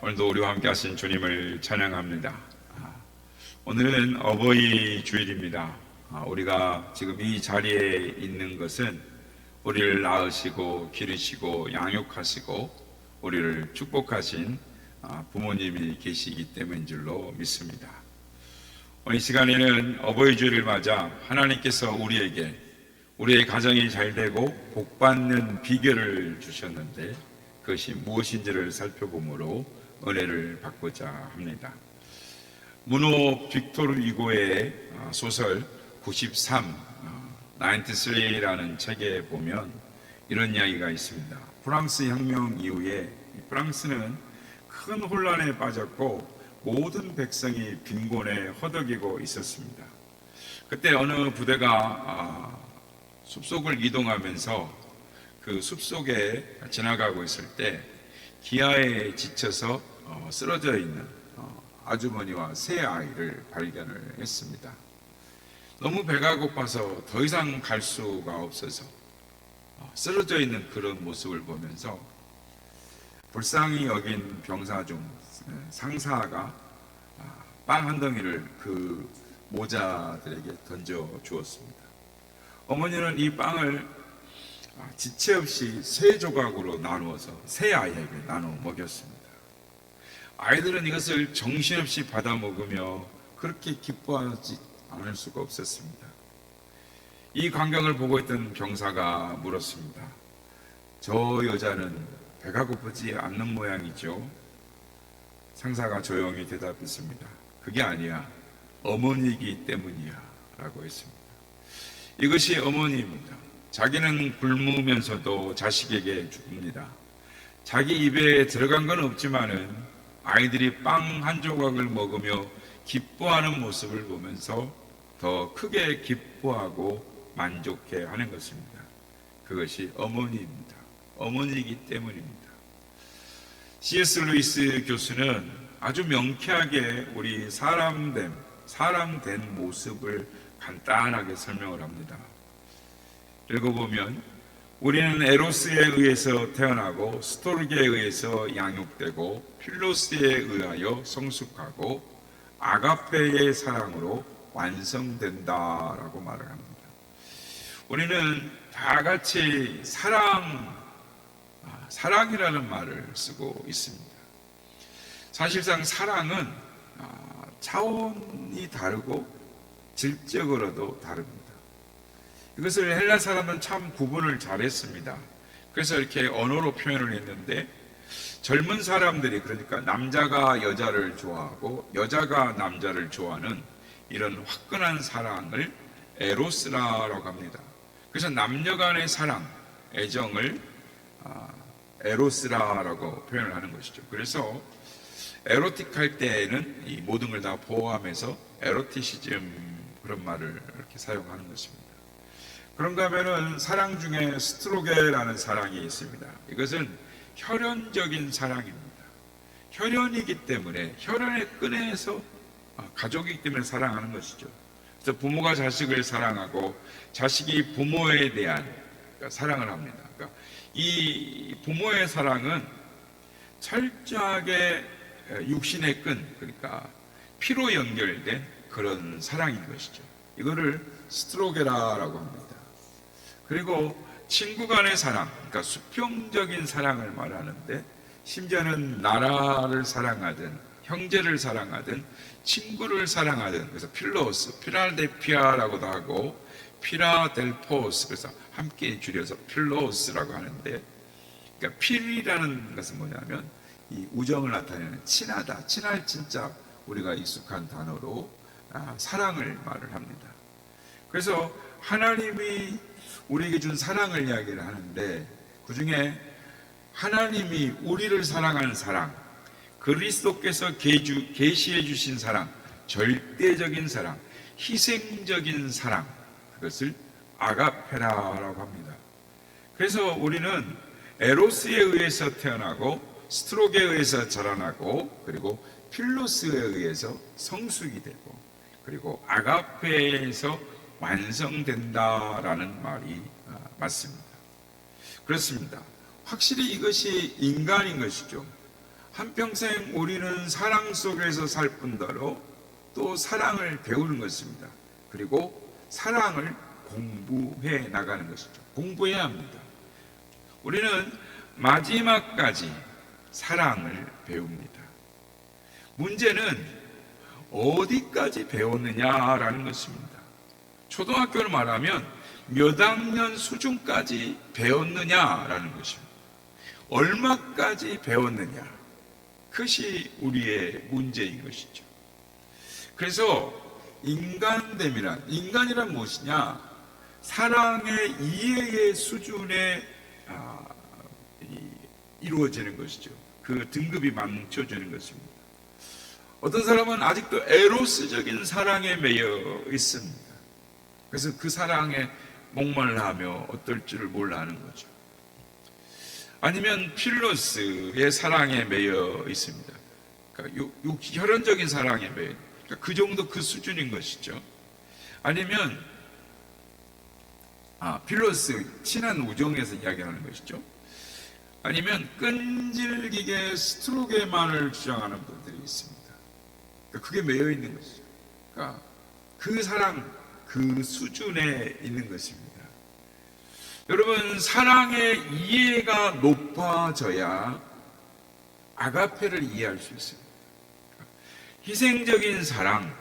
오늘도 우리와 함께 하신 주님을 찬양합니다. 오늘은 어버이 주일입니다. 우리가 지금 이 자리에 있는 것은 우리를 낳으시고 기르시고 양육하시고 우리를 축복하신 부모님이 계시기 때문인 줄로 믿습니다. 오늘 이 시간에는 어버이 주일을 맞아 하나님께서 우리의 가정이 잘 되고 복받는 비결을 주셨는데 그것이 무엇인지를 살펴보므로 은혜를 받고자 합니다. 문호 빅토르 이고의 소설 93, 93라는 책에 보면 이런 이야기가 있습니다. 프랑스 혁명 이후에 프랑스는 큰 혼란에 빠졌고 모든 백성이 빈곤에 허덕이고 있었습니다. 그때 어느 부대가 숲속을 이동하면서 그 숲속에 지나가고 있을 때 기아에 지쳐서 쓰러져 있는 아주머니와 세 아이를 발견을 했습니다. 너무 배가 고파서 더 이상 갈 수가 없어서 쓰러져 있는 그런 모습을 보면서 불쌍히 여긴 병사 중 상사가 빵 한 덩이를 그 모자들에게 던져 주었습니다. 어머니는 이 빵을 지체 없이 세 조각으로 나누어서 세 아이에게 나눠 먹였습니다. 아이들은 이것을 정신없이 받아 먹으며 그렇게 기뻐하지 않을 수가 없었습니다. 이 광경을 보고 있던 병사가 물었습니다. 저 여자는 배가 고프지 않는 모양이죠? 상사가 조용히 대답했습니다. 그게 아니야. 어머니이기 때문이야. 라고 했습니다. 이것이 어머니입니다. 자기는 굶으면서도 자식에게 줍니다. 자기 입에 들어간 건 없지만은 아이들이 빵 한 조각을 먹으며 기뻐하는 모습을 보면서 더 크게 기뻐하고 만족해 하는 것입니다. 그것이 어머니입니다. 어머니이기 때문입니다. C.S. 루이스 교수는 아주 명쾌하게 우리 사람 된 모습을 간단하게 설명을 합니다. 읽어보면 우리는 에로스에 의해서 태어나고 스토르게에 의해서 양육되고 필로스에 의하여 성숙하고 아가페의 사랑으로 완성된다라고 말을 합니다. 우리는 다 같이 사랑이라는 말을 쓰고 있습니다. 사실상 사랑은 차원이 다르고 질적으로도 다릅니다. 이것을 헬라 사람은 참 구분을 잘했습니다. 그래서 이렇게 언어로 표현을 했는데 젊은 사람들이 그러니까 남자가 여자를 좋아하고 여자가 남자를 좋아하는 이런 화끈한 사랑을 에로스라고 합니다. 그래서 남녀 간의 사랑, 애정을 에로스라고 표현을 하는 것이죠. 그래서 에로틱 할 때에는 이 모든 걸 다 포함해서 에로티시즘 그런 말을 이렇게 사용하는 것입니다. 그런가 하면은 사랑 중에 스트로게라는 사랑이 있습니다. 이것은 혈연적인 사랑입니다. 혈연이기 때문에 혈연의 끈에서 가족이기 때문에 사랑하는 것이죠. 그래서 부모가 자식을 사랑하고 자식이 부모에 대한 사랑을 합니다. 그러니까 이 부모의 사랑은 철저하게 육신의 끈, 그러니까 피로 연결된 그런 사랑인 것이죠. 이거를 스트로게라라고 합니다. 그리고 친구 간의 사랑, 그러니까 수평적인 사랑을 말하는데 심지어는 나라를 사랑하든 형제를 사랑하든 친구를 사랑하든 그래서 필로스, 피라델피아라고도 하고 피라델포스 그래서 함께 줄여서 필로스라고 하는데 그러니까 필이라는 것은 뭐냐면 이 우정을 나타내는 친하다, 친할 진짜 우리가 익숙한 단어로 사랑을 말을 합니다. 그래서 하나님이 우리에게 준 사랑을 이야기를 하는데 그 중에 하나님이 우리를 사랑하는 사랑, 그리스도께서 계시해 주신 사랑, 절대적인 사랑, 희생적인 사랑, 그것을 아가페라라고 합니다. 그래서 우리는 에로스에 의해서 태어나고 스트로게에 의해서 자라나고 그리고 필로스에 의해서 성숙이 되고 그리고 아가페에서 완성된다라는 말이 맞습니다. 그렇습니다. 확실히 이것이 인간인 것이죠. 한평생 우리는 사랑 속에서 살 뿐더러 또 사랑을 배우는 것입니다. 그리고 사랑을 공부해 나가는 것이죠. 공부해야 합니다. 우리는 마지막까지 사랑을 배웁니다. 문제는 어디까지 배웠느냐라는 것입니다. 초등학교를 말하면 몇 학년 수준까지 배웠느냐라는 것입니다. 얼마까지 배웠느냐, 그것이 우리의 문제인 것이죠. 그래서 인간이란 무엇이냐? 사랑의 이해의 수준에 이루어지는 것이죠. 그 등급이 맞춰지는 것입니다. 어떤 사람은 아직도 에로스적인 사랑에 매여 있습니다. 그래서 그 사랑에 목말라하며 어떨 줄을 몰라 하는 거죠. 아니면 필로스의 사랑에 매여 있습니다. 그러니까 혈연적인 사랑에 매여, 그러니까 그 정도 그 수준인 것이죠. 아니면 필로스 친한 우정에서 이야기하는 것이죠. 아니면 끈질기게 스트로게만을 주장하는 분들이 있습니다. 그러니까 그게 매여 있는 것이죠. 그러니까 그 사랑, 그 수준에 있는 것입니다. 여러분, 사랑의 이해가 높아져야 아가페를 이해할 수 있습니다. 희생적인 사랑,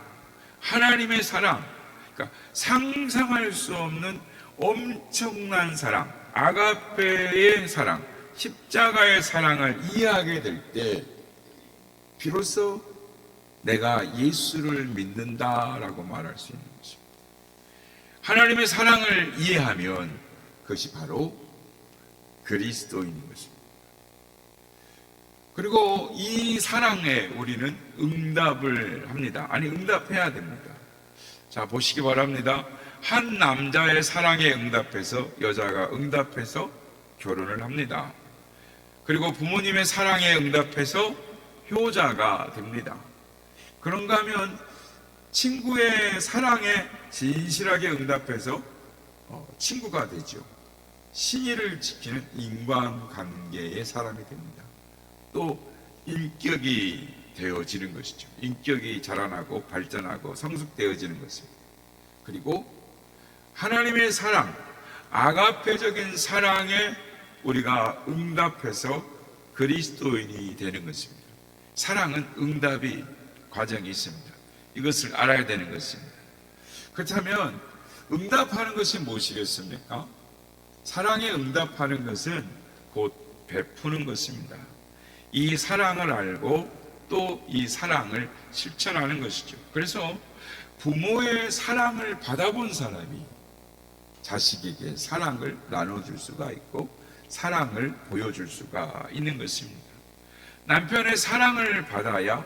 하나님의 사랑, 그러니까 상상할 수 없는 엄청난 사랑, 아가페의 사랑, 십자가의 사랑을 이해하게 될 때 비로소 내가 예수를 믿는다라고 말할 수 있는 것입니다. 하나님의 사랑을 이해하면 그것이 바로 그리스도인 것입니다. 그리고 이 사랑에 우리는 응답을 합니다. 아니, 응답해야 됩니다. 자, 보시기 바랍니다. 한 남자의 사랑에 응답해서 여자가 응답해서 결혼을 합니다. 그리고 부모님의 사랑에 응답해서 효자가 됩니다. 그런가 하면 친구의 사랑에 진실하게 응답해서 친구가 되죠. 신의를 지키는 인간관계의 사람이 됩니다. 또 인격이 되어지는 것이죠. 인격이 자라나고 발전하고 성숙되어지는 것입니다. 그리고 하나님의 사랑, 아가페적인 사랑에 우리가 응답해서 그리스도인이 되는 것입니다. 사랑은 응답이 과정이 있습니다. 이것을 알아야 되는 것입니다. 그렇다면 응답하는 것이 무엇이겠습니까? 사랑에 응답하는 것은 곧 베푸는 것입니다. 이 사랑을 알고 또 이 사랑을 실천하는 것이죠. 그래서 부모의 사랑을 받아본 사람이 자식에게 사랑을 나눠줄 수가 있고 사랑을 보여줄 수가 있는 것입니다. 남편의 사랑을 받아야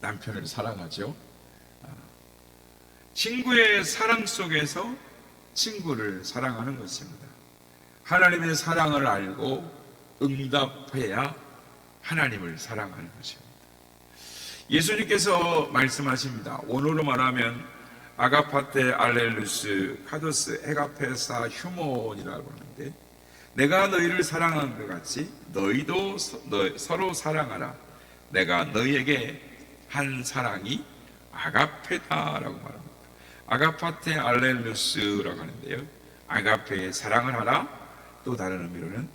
남편을 사랑하죠. 친구의 사랑 속에서 친구를 사랑하는 것입니다. 하나님의 사랑을 알고 응답해야 하나님을 사랑하는 것입니다. 예수님께서 말씀하십니다. 원어로 말하면 아가파테 알렐루스 카도스 에가페사 휴몬이라고 하는데, 내가 너희를 사랑한 것 같이 너희도 서로 사랑하라. 내가 너희에게 한 사랑이 아가페다라고 말합니다. 아가파테 알렐루스라고 하는데요, 아가페의 사랑을 하라, 또 다른 의미로는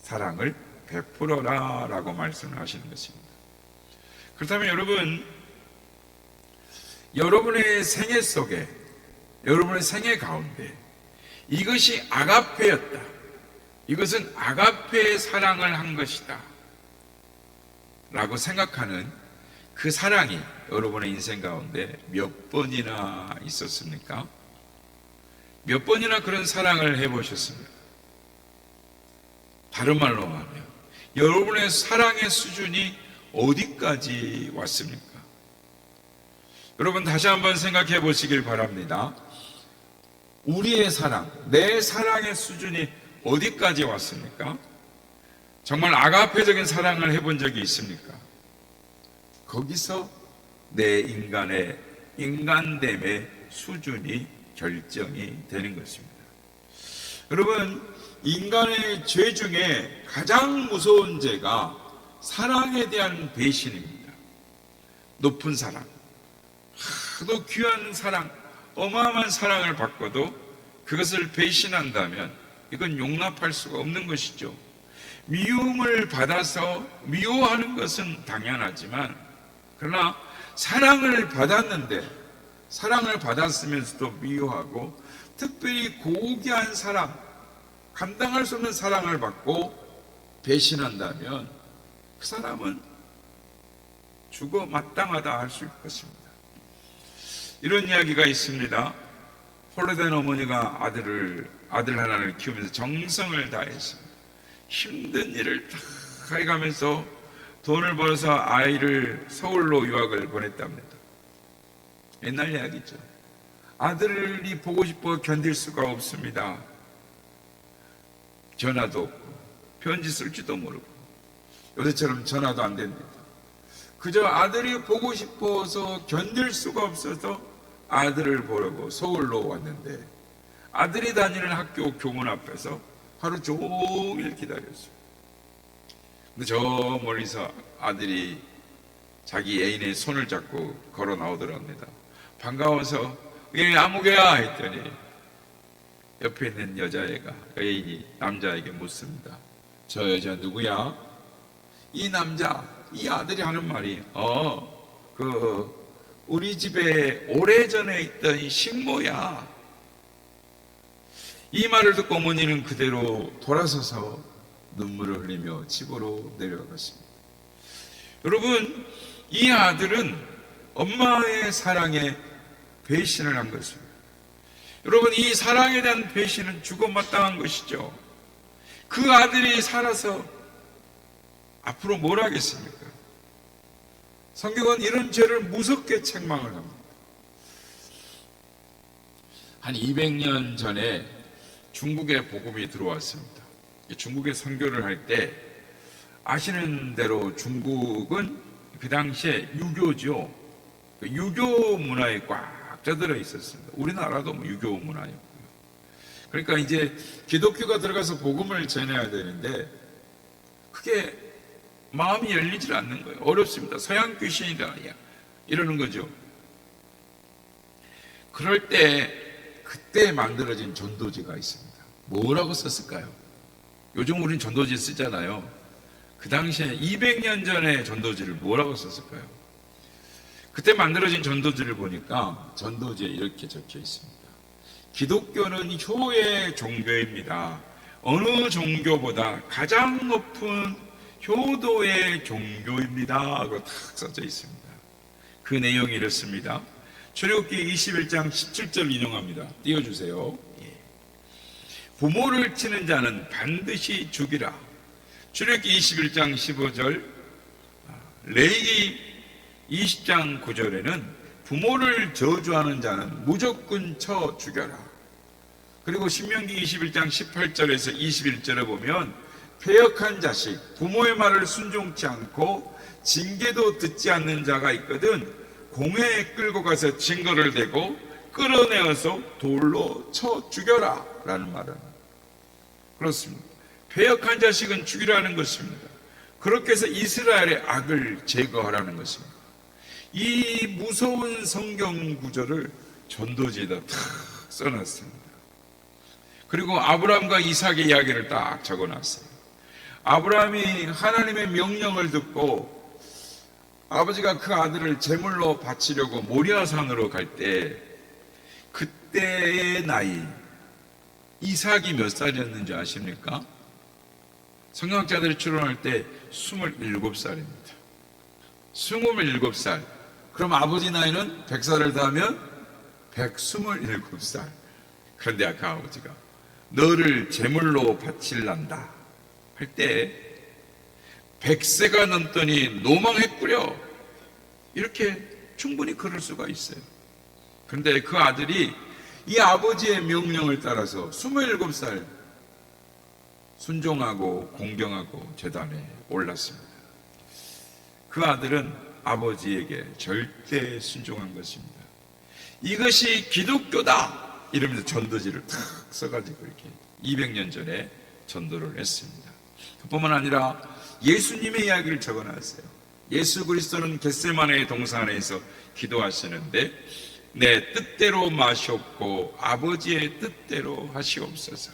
사랑을 베풀어라 라고 말씀을 하시는 것입니다. 그렇다면 여러분의 생애 속에, 여러분의 생애 가운데 이것이 아가페였다, 이것은 아가페의 사랑을 한 것이다 라고 생각하는 그 사랑이 여러분의 인생 가운데 몇 번이나 있었습니까? 몇 번이나 그런 사랑을 해보셨습니까? 다른 말로 말하면 여러분의 사랑의 수준이 어디까지 왔습니까? 여러분, 다시 한번 생각해 보시길 바랍니다. 우리의 사랑, 내 사랑의 수준이 어디까지 왔습니까? 정말 아가페적인 사랑을 해본 적이 있습니까? 거기서 내 인간됨의 수준이 결정이 되는 것입니다. 여러분, 인간의 죄 중에 가장 무서운 죄가 사랑에 대한 배신입니다. 높은 사랑, 하도 귀한 사랑, 어마어마한 사랑을 받고도 그것을 배신한다면 이건 용납할 수가 없는 것이죠. 미움을 받아서 미워하는 것은 당연하지만, 그러나 사랑을 받았는데, 사랑을 받았으면서도 미워하고, 특별히 고귀한 사랑, 감당할 수 없는 사랑을 받고 배신한다면 그 사람은 죽어 마땅하다 할 수 있을 것입니다. 이런 이야기가 있습니다. 홀로 된 어머니가 아들 하나를 키우면서 정성을 다해서 힘든 일을 다 해가면서 돈을 벌어서 아이를 서울로 유학을 보냈답니다. 옛날 이야기죠. 아들이 보고 싶어 견딜 수가 없습니다. 전화도 없고 편지 쓸지도 모르고 요새처럼 전화도 안 됩니다. 그저 아들이 보고 싶어서 견딜 수가 없어서 아들을 보려고 서울로 왔는데, 아들이 다니는 학교 교문 앞에서 하루 종일 기다렸어요. 근데 저 멀리서 아들이 자기 애인의 손을 잡고 걸어 나오더랍니다. 반가워서 아무개야 했더니 옆에 있는 여자애가, 애인이 남자에게 묻습니다. 저 여자 누구야? 이 남자, 이 아들이 하는 말이 우리 집에 오래전에 있던 식모야. 이 말을 듣고 어머니는 그대로 돌아서서 눈물을 흘리며 집으로 내려갔습니다. 여러분, 이 아들은 엄마의 사랑에 배신을 한 것입니다. 여러분, 이 사랑에 대한 배신은 죽어 마땅한 것이죠. 그 아들이 살아서 앞으로 뭘 하겠습니까? 성경은 이런 죄를 무섭게 책망을 합니다. 한 200년 전에 중국에 복음이 들어왔습니다. 중국에 선교를 할 때, 아시는 대로 중국은 그 당시에 유교죠. 유교 문화에 꽉 쪄들어 있었습니다. 우리나라도 유교 문화였고요. 그러니까 이제 기독교가 들어가서 복음을 전해야 되는데 그게 마음이 열리질 않는 거예요. 어렵습니다. 서양 귀신이다 이러는 거죠. 그럴 때 그때 만들어진 전도지가 있습니다. 뭐라고 썼을까요? 요즘 우린 전도지 쓰잖아요. 그 당시에 200년 전에 전도지를 뭐라고 썼을까요? 그때 만들어진 전도지를 보니까 전도지에 이렇게 적혀 있습니다. 기독교는 효의 종교입니다. 어느 종교보다 가장 높은 효도의 종교입니다 하고 탁 써져 있습니다. 그 내용이 이렇습니다. 출애굽기 21장 17절 인용합니다. 띄워주세요. 부모를 치는 자는 반드시 죽이라. 출애굽기 21장 15절, 레위기 20장 9절에는 부모를 저주하는 자는 무조건 쳐 죽여라. 그리고 신명기 21장 18절에서 21절에 보면 패역한 자식, 부모의 말을 순종치 않고 징계도 듣지 않는 자가 있거든 공회에 끌고 가서 증거를 대고 끌어내어서 돌로 쳐 죽여라 라는 말은 그렇습니다. 패역한 자식은 죽이라는 것입니다. 그렇게 해서 이스라엘의 악을 제거하라는 것입니다. 이 무서운 성경 구절을 전도지에다 탁 써놨습니다. 그리고 아브라함과 이삭의 이야기를 딱 적어놨어요. 아브라함이 하나님의 명령을 듣고 아버지가 그 아들을 제물로 바치려고 모리아산으로 갈 때 그때의 나이 이삭이 몇 살이었는지 아십니까? 성경학자들이 추론할 때 27살입니다. 27살. 그럼 아버지 나이는 100살을 더하면 127살. 그런데 그 아버지가 너를 제물로 바칠란다 할 때 100세가 넘더니 노망했구려. 이렇게 충분히 그럴 수가 있어요. 그런데 그 아들이 이 아버지의 명령을 따라서 27살 순종하고 공경하고 제단에 올랐습니다. 그 아들은 아버지에게 절대 순종한 것입니다. 이것이 기독교다 이러면서 전도지를 탁 써가지고 이렇게 200년 전에 전도를 했습니다. 그뿐만 아니라 예수님의 이야기를 적어놨어요. 예수 그리스도는 겟세마네 동산에서 기도하시는데 내 뜻대로 마시옵고 아버지의 뜻대로 하시옵소서.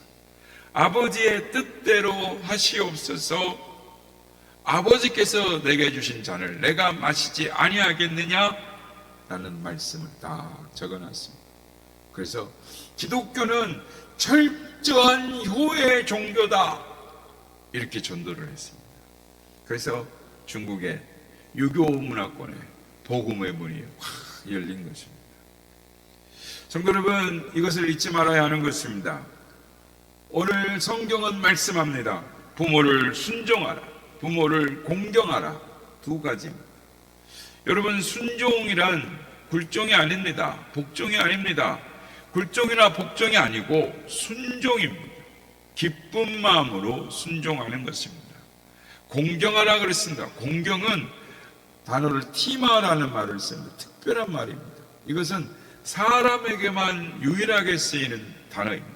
아버지의 뜻대로 하시옵소서. 아버지께서 내게 주신 잔을 내가 마시지 아니하겠느냐? 라는 말씀을 딱 적어놨습니다. 그래서 기독교는 철저한 효의 종교다, 이렇게 전도를 했습니다. 그래서 중국의 유교 문화권에 복음의 문이 확 열린 것입니다. 성도 여러분, 이것을 잊지 말아야 하는 것입니다. 오늘 성경은 말씀합니다. 부모를 순종하라, 부모를 공경하라. 두 가지입니다. 여러분, 순종이란 굴종이 아닙니다. 복종이 아닙니다. 굴종이나 복종이 아니고 순종입니다. 기쁜 마음으로 순종하는 것입니다. 공경하라 그랬습니다. 공경은 단어를 티마라는 말을 씁니다. 특별한 말입니다. 이것은 사람에게만 유일하게 쓰이는 단어입니다.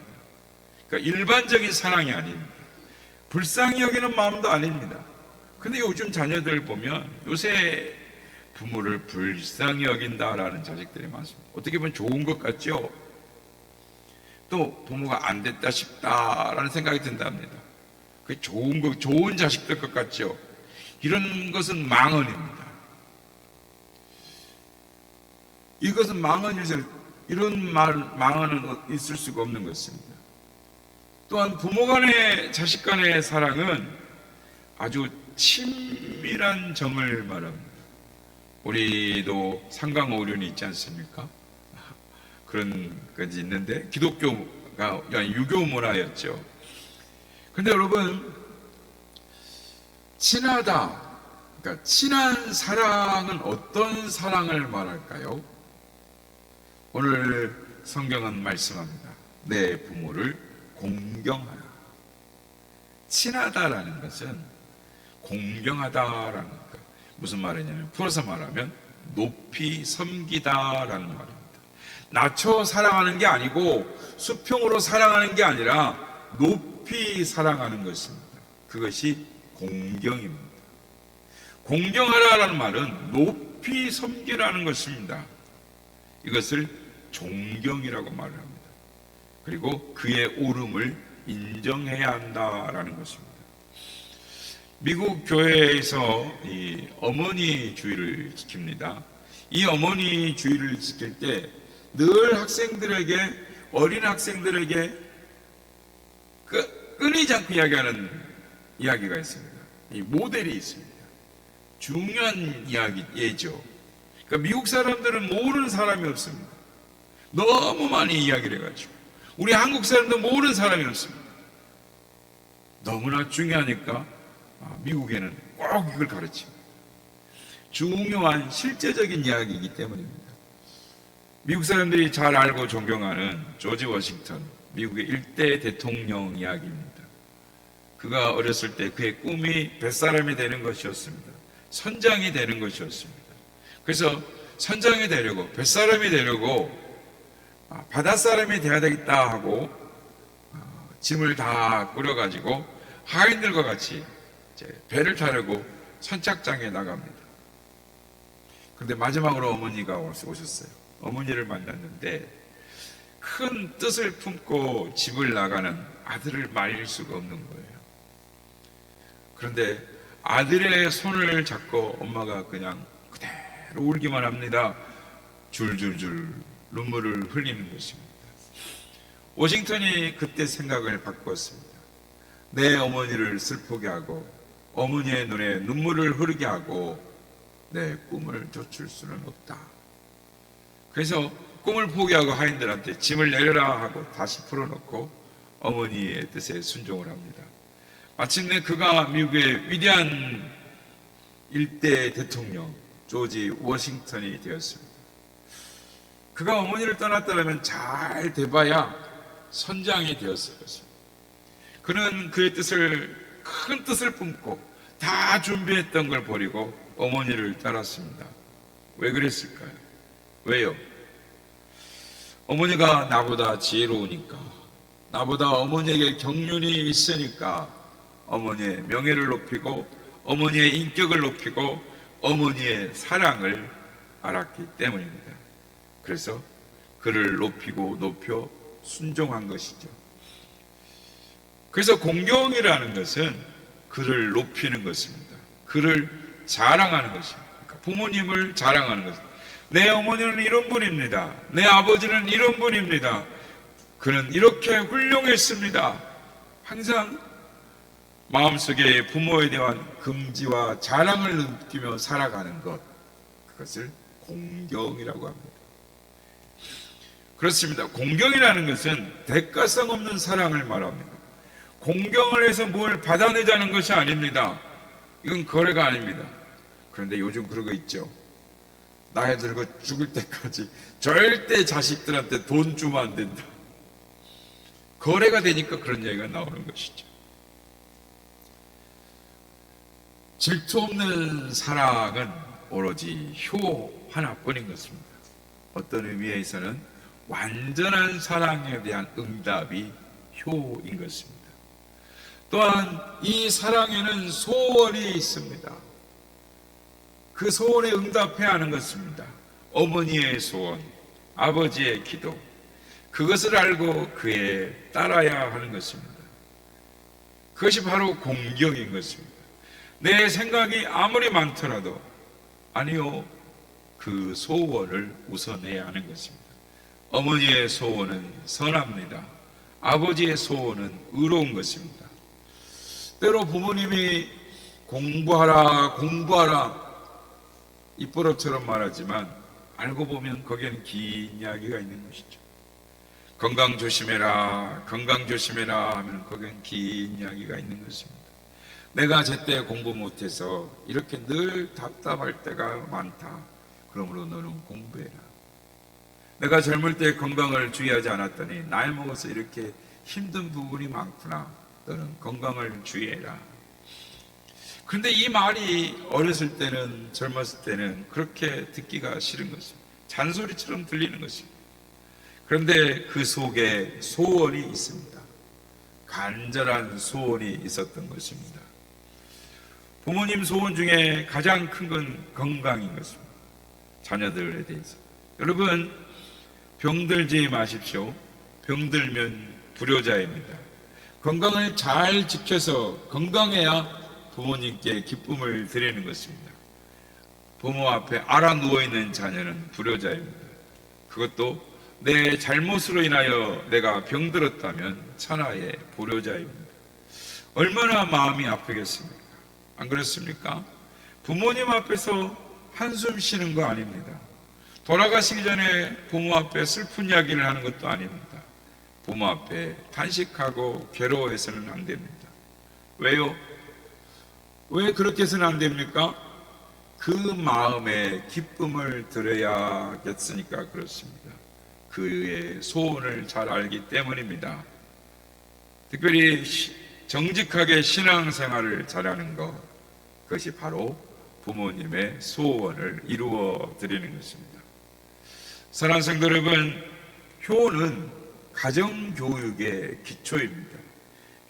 그러니까 일반적인 사랑이 아닙니다. 불쌍히 여기는 마음도 아닙니다. 근데 요즘 자녀들 보면 요새 부모를 불쌍히 여긴다라는 자식들이 많습니다. 어떻게 보면 좋은 것 같죠? 또 부모가 안 됐다 싶다라는 생각이 든답니다. 그게 좋은 자식들 것 같죠? 이런 것은 망언입니다. 이것은 망언이죠. 이런 망언은 있을 수가 없는 것입니다. 또한 부모 간의 자식 간의 사랑은 아주 친밀한 정을 말합니다. 우리도 상강오륜이 있지 않습니까? 그런 것이 있는데 기독교가 유교 문화였죠. 근데 여러분, 친하다, 그러니까 친한 사랑은 어떤 사랑을 말할까요? 오늘 성경은 말씀합니다. 내 부모를 공경하라. 친하다라는 것은 공경하다라는 것. 무슨 말이냐면, 풀어서 말하면 높이 섬기다라는 말입니다. 낮춰 사랑하는 게 아니고 수평으로 사랑하는 게 아니라 높이 사랑하는 것입니다. 그것이 공경입니다. 공경하라라는 말은 높이 섬기라는 것입니다. 이것을 존경이라고 말을 합니다. 그리고 그의 옳음을 인정해야 한다라는 것입니다. 미국 교회에서 이 어머니 주의를 지킵니다. 이 어머니 주의를 지킬 때 늘 학생들에게, 어린 학생들에게 끊이지 않고 이야기하는 이야기가 있습니다. 이 모델이 있습니다. 중요한 예죠. 그러니까 미국 사람들은 모르는 사람이 없습니다. 너무 많이 이야기를 해가지고. 우리 한국 사람도 모르는 사람이 없습니다. 너무나 중요하니까 미국에는 꼭 이걸 가르칩니다. 중요한 실제적인 이야기이기 때문입니다. 미국 사람들이 잘 알고 존경하는 조지 워싱턴, 미국의 1대 대통령 이야기입니다. 그가 어렸을 때 그의 꿈이 뱃사람이 되는 것이었습니다. 선장이 되는 것이었습니다. 그래서 선장이 되려고, 뱃사람이 되려고 바닷사람이 돼야 되겠다 하고 짐을 다 꾸려가지고 하인들과 같이 배를 타려고 선착장에 나갑니다. 그런데 마지막으로 어머니가 오셨어요. 어머니를 만났는데 큰 뜻을 품고 집을 나가는 아들을 말릴 수가 없는 거예요. 그런데 아들의 손을 잡고 엄마가 그냥 그대로 울기만 합니다. 줄줄줄 눈물을 흘리는 것입니다. 워싱턴이 그때 생각을 바꿨습니다. 내 어머니를 슬프게 하고 어머니의 눈에 눈물을 흐르게 하고 내 꿈을 좇을 수는 없다. 그래서 꿈을 포기하고 하인들한테 짐을 내려라 하고 다시 풀어놓고 어머니의 뜻에 순종을 합니다. 마침내 그가 미국의 위대한 일대 대통령 조지 워싱턴이 되었습니다. 그가 어머니를 떠났다면 잘 돼봐야 선장이 되었을 것입니다. 그는 그의 큰 뜻을 품고 다 준비했던 걸 버리고 어머니를 따랐습니다. 왜 그랬을까요? 왜요? 어머니가 나보다 지혜로우니까, 나보다 어머니에게 경륜이 있으니까 어머니의 명예를 높이고 어머니의 인격을 높이고 어머니의 사랑을 알았기 때문입니다. 그래서 그를 높이고 높여 순종한 것이죠. 그래서 공경이라는 것은 그를 높이는 것입니다. 그를 자랑하는 것입니다. 그러니까 부모님을 자랑하는 것입니다. 내 어머니는 이런 분입니다. 내 아버지는 이런 분입니다. 그는 이렇게 훌륭했습니다. 항상 마음속에 부모에 대한 긍지와 자랑을 느끼며 살아가는 것, 그것을 공경이라고 합니다. 그렇습니다. 공경이라는 것은 대가성 없는 사랑을 말합니다. 공경을 해서 뭘 받아내자는 것이 아닙니다. 이건 거래가 아닙니다. 그런데 요즘 그런 거 있죠. 나이 들고 죽을 때까지 절대 자식들한테 돈 주면 안 된다. 거래가 되니까 그런 얘기가 나오는 것이죠. 질투 없는 사랑은 오로지 효 하나뿐인 것입니다. 어떤 의미에서는 완전한 사랑에 대한 응답이 효인 것입니다. 또한 이 사랑에는 소원이 있습니다. 그 소원에 응답해야 하는 것입니다. 어머니의 소원, 아버지의 기도, 그것을 알고 그에 따라야 하는 것입니다. 그것이 바로 공경인 것입니다. 내 생각이 아무리 많더라도 아니요, 그 소원을 우선해야 하는 것입니다. 어머니의 소원은 선합니다. 아버지의 소원은 의로운 것입니다. 때로 부모님이 공부하라 입버릇처럼 말하지만 알고 보면 거기에는 긴 이야기가 있는 것이죠. 건강 조심해라 하면 거기엔 긴 이야기가 있는 것입니다. 내가 제때 공부 못해서 이렇게 늘 답답할 때가 많다. 그러므로 너는 공부해라. 내가 젊을 때 건강을 주의하지 않았더니 나이 먹어서 이렇게 힘든 부분이 많구나. 너는 건강을 주의해라. 그런데 이 말이 어렸을 때는, 젊었을 때는 그렇게 듣기가 싫은 것입니다. 잔소리처럼 들리는 것입니다. 그런데 그 속에 소원이 있습니다. 간절한 소원이 있었던 것입니다. 부모님 소원 중에 가장 큰 건 건강인 것입니다. 자녀들에 대해서. 여러분, 병들지 마십시오. 병들면 불효자입니다. 건강을 잘 지켜서 건강해야 부모님께 기쁨을 드리는 것입니다. 부모 앞에 알아 누워있는 자녀는 불효자입니다. 그것도 내 잘못으로 인하여 내가 병들었다면 천하의 불효자입니다. 얼마나 마음이 아프겠습니까? 안 그렇습니까? 부모님 앞에서 한숨 쉬는 거 아닙니다. 돌아가시기 전에 부모 앞에 슬픈 이야기를 하는 것도 아닙니다. 부모 앞에 단식하고 괴로워해서는 안 됩니다. 왜요? 왜 그렇게 해서는 안 됩니까? 그 마음에 기쁨을 드려야겠으니까 그렇습니다. 그의 소원을 잘 알기 때문입니다. 특별히 정직하게 신앙생활을 잘하는 것, 그것이 바로 부모님의 소원을 이루어 드리는 것입니다. 사랑하는 성도 여러분, 효는 가정교육의 기초입니다.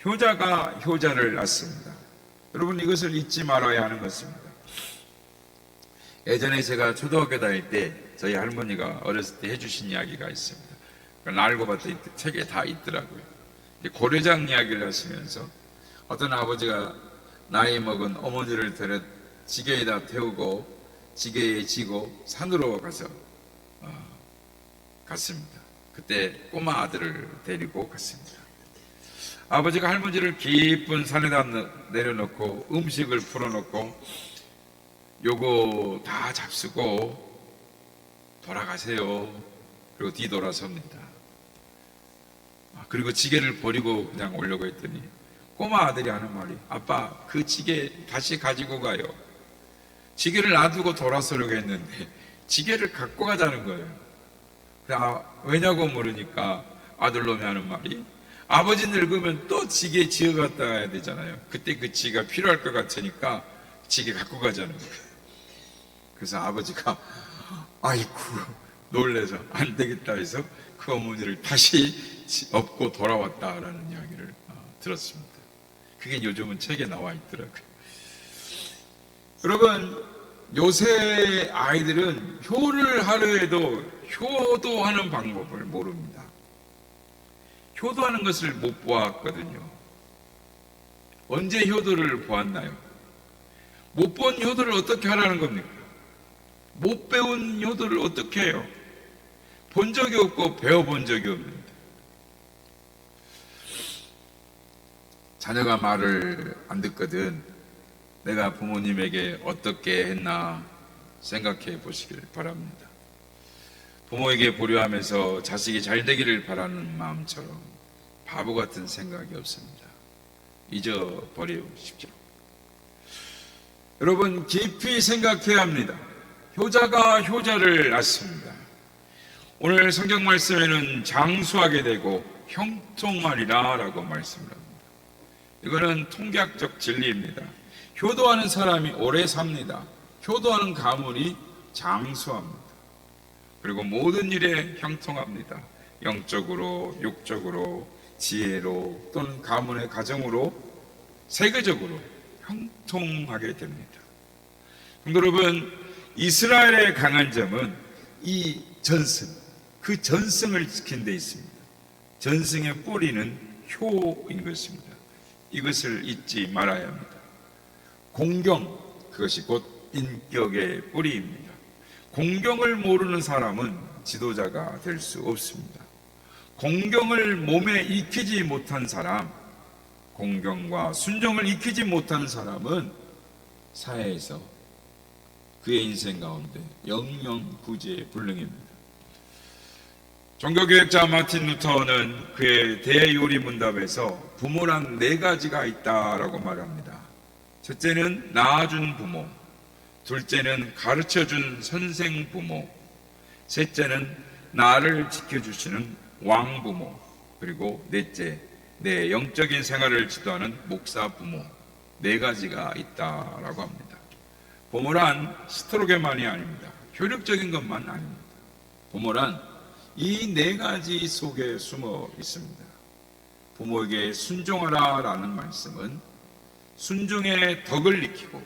효자가 효자를 낳습니다. 여러분, 이것을 잊지 말아야 하는 것입니다. 예전에 제가 초등학교 다닐 때 저희 할머니가 어렸을 때 해주신 이야기가 있습니다. 그걸 알고 봤더니 책에 다 있더라고요. 고려장 이야기를 하시면서 어떤 아버지가 나이 먹은 어머니를 데려 지게에다 태우고 지게에 지고 산으로 가서 갔습니다. 그때 꼬마 아들을 데리고 갔습니다. 아버지가 할머니를 깊은 산에다 내려놓고 음식을 풀어놓고 요거 다 잡수고 돌아가세요. 그리고 뒤돌아섭니다. 그리고 지게를 버리고 그냥 오려고 했더니 꼬마 아들이 하는 말이, 아빠 그 지게 다시 가지고 가요. 지게를 놔두고 돌아서려고 했는데 지게를 갖고 가자는 거예요. 왜냐고 물으니까 아들놈이 하는 말이, 아버지 늙으면 또 지게 지어갔다 가야 되잖아요. 그때 그 지가 필요할 것 같으니까 지게 갖고 가자는 거예요. 그래서 아버지가 아이고 놀래서 안 되겠다 해서 그 어머니를 다시 업고 돌아왔다라는 이야기를 들었습니다. 그게 요즘은 책에 나와 있더라고요. 여러분, 요새 아이들은 효를 하려 해도 효도하는 방법을 모릅니다. 효도하는 것을 못 보았거든요. 언제 효도를 보았나요? 못 본 효도를 어떻게 하라는 겁니까? 못 배운 효도를 어떻게 해요? 본 적이 없고 배워본 적이 없는데. 자녀가 말을 안 듣거든 내가 부모님에게 어떻게 했나 생각해 보시길 바랍니다. 부모에게 보류하면서 자식이 잘 되기를 바라는 마음처럼 바보 같은 생각이 없습니다. 잊어버리십시오. 여러분, 깊이 생각해야 합니다. 효자가 효자를 낳습니다. 오늘 성경 말씀에는 장수하게 되고 형통하리라 라고 말씀을 합니다. 이거는 통계학적 진리입니다. 효도하는 사람이 오래 삽니다. 효도하는 가문이 장수합니다. 그리고 모든 일에 형통합니다. 영적으로, 육적으로, 지혜로, 또는 가문의 가정으로, 세계적으로 형통하게 됩니다. 여러분, 이스라엘의 강한 점은 이 전승, 그 전승을 지킨 데 있습니다. 전승의 뿌리는 효인 것입니다. 이것을 잊지 말아야 합니다. 공경, 그것이 곧 인격의 뿌리입니다. 공경을 모르는 사람은 지도자가 될 수 없습니다. 공경을 몸에 익히지 못한 사람, 공경과 순종을 익히지 못한 사람은 사회에서 그의 인생 가운데 영영구제불능입니다. 종교교역자 마틴 루터는 그의 대요리문답에서 부모란 4가지가 있다라고 말합니다. 첫째는 낳아준 부모, 둘째는 가르쳐준 선생 부모, 셋째는 나를 지켜주시는 왕부모, 그리고 넷째, 내 영적인 생활을 지도하는 목사 부모, 4가지가 있다라고 합니다. 부모란 스트로게만이 아닙니다. 효력적인 것만 아닙니다. 부모란 이 4가지 속에 숨어 있습니다. 부모에게 순종하라 라는 말씀은 순종의 덕을 익히고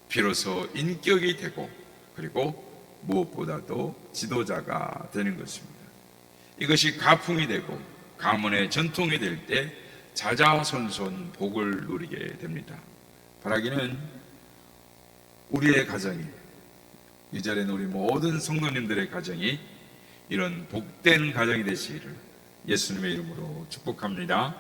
비로소 인격이 되고 그리고 무엇보다도 지도자가 되는 것입니다. 이것이 가풍이 되고 가문의 전통이 될 때 자자손손 복을 누리게 됩니다. 바라기는 우리의 가정이, 이 자리에 우리 모든 성도님들의 가정이 이런 복된 가정이 되시기를 예수님의 이름으로 축복합니다.